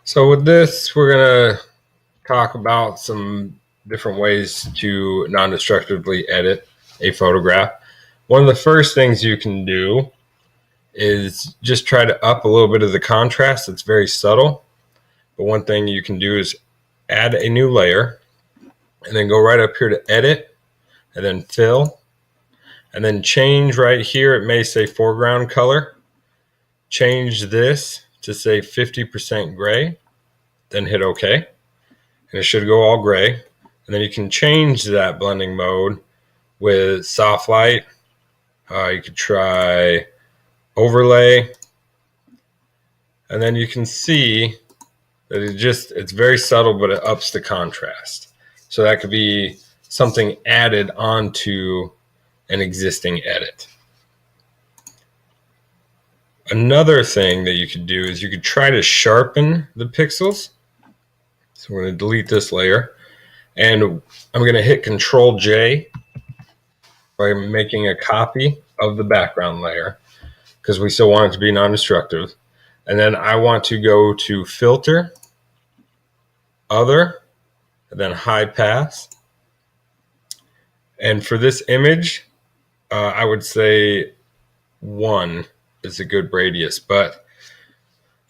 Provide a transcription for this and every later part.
So with this, we're going to talk about some different ways to non-destructively edit a photograph. One of the first things you can do is just try to up a little bit of the contrast. It's very subtle, but one thing you can do is add a new layer and then go right up here to edit and then fill and then change right here. It may say foreground color. Change this to say 50% gray, then hit OK. And it should go all gray. And then you can change that blending mode with soft light. You could try overlay. And then you can see that it's very subtle, but it ups the contrast. So that could be something added onto an existing edit. Another thing that you could do is you could try to sharpen the pixels. So we're going to delete this layer. And I'm going to hit Control J by making a copy of the background layer because we still want it to be non-destructive. And then I want to go to Filter, Other, and then High Pass. And for this image, I would say 1 is a good radius, but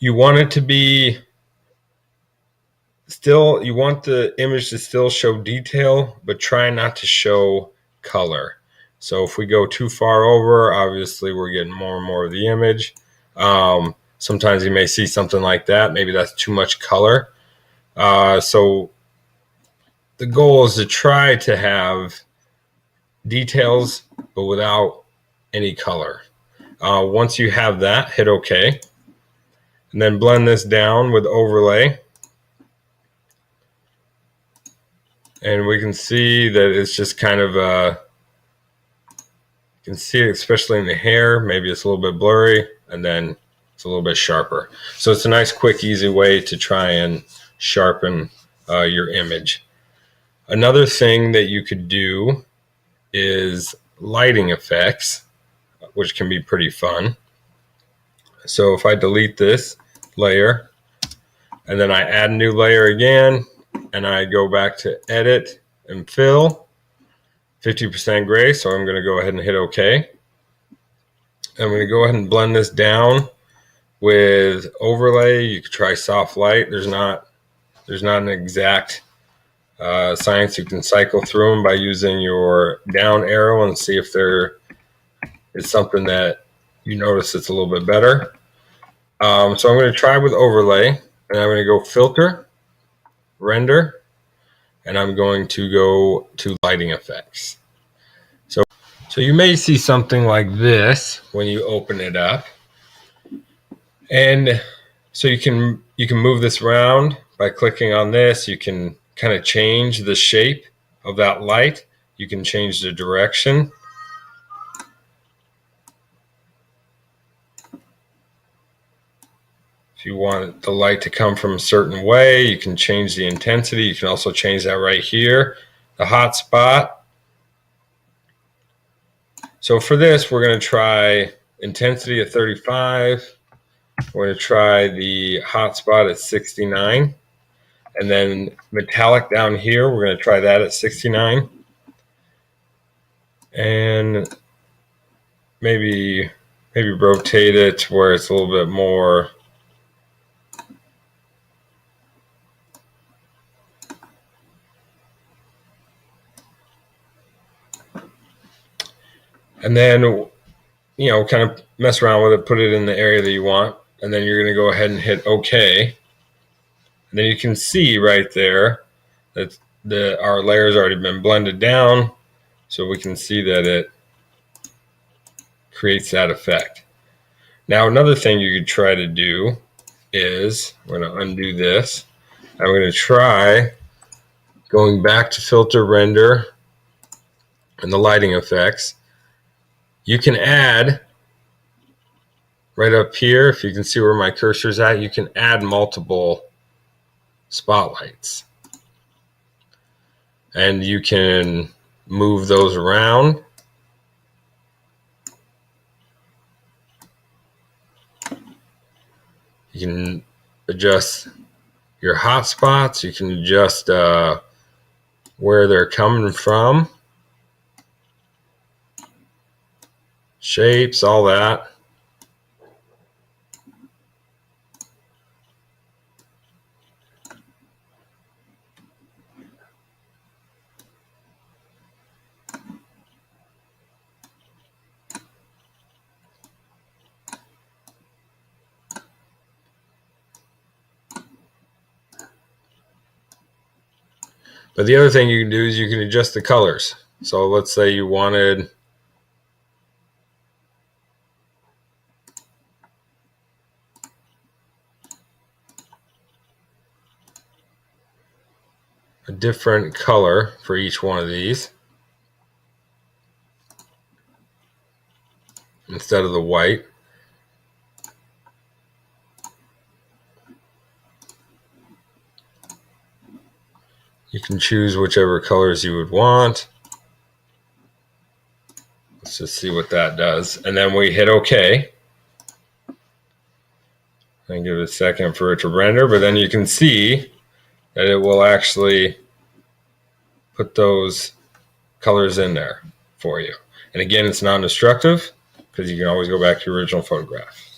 you want it to be still, you want the image to still show detail, but try not to show color. So if we go too far over, obviously we're getting more and more of the image. Sometimes you may see something like that. Maybe that's too much color. So the goal is to try to have details, but without any color. Once you have that, hit OK. And then blend this down with overlay. And we can see that it's just kind of, you can see it especially in the hair. Maybe it's a little bit blurry, and then it's a little bit sharper. So it's a nice, quick, easy way to try and sharpen your image. Another thing that you could do is lighting effects, which can be pretty fun. So if I delete this layer, and then I add a new layer again, and I go back to edit and fill, 50% gray. So I'm going to go ahead and hit OK. I'm going to go ahead and blend this down with overlay. You could try soft light. There's not an exact science. You can cycle through them by using your down arrow and see if there is something that you notice it's a little bit better. So I'm going to try with overlay, and I'm going to go filter, render, and I'm going to go to lighting effects. So you may see something like this when you open it up. And so you can move this around by clicking on this. You can kind of change the shape of that light. You can change the direction. If you want the light to come from a certain way, you can change the intensity. You can also change that right here, the hot spot. So for this, we're going to try intensity at 35. We're going to try the hot spot at 69. And then metallic down here, we're going to try that at 69. And maybe rotate it to where it's a little bit more. And then, kind of mess around with it, put it in the area that you want. And then you're going to go ahead and hit OK. And then you can see right there that our layer's already been blended down. So we can see that it creates that effect. Now, another thing you could try to do is, we're going to undo this. I'm going to try going back to filter, render, and the lighting effects. You can add right up here, if you can see where my cursor is at, you can add multiple spotlights. And you can move those around. You can adjust your hot spots. You can adjust where they're coming from, shapes, all that. But the other thing you can do is you can adjust the colors. So let's say you wanted a different color for each one of these instead of the white. You can choose whichever colors you would want. Let's just see what that does. And then we hit OK. And give it a second for it to render, but then you can see that it will actually put those colors in there for you. And again, it's non-destructive because you can always go back to your original photograph.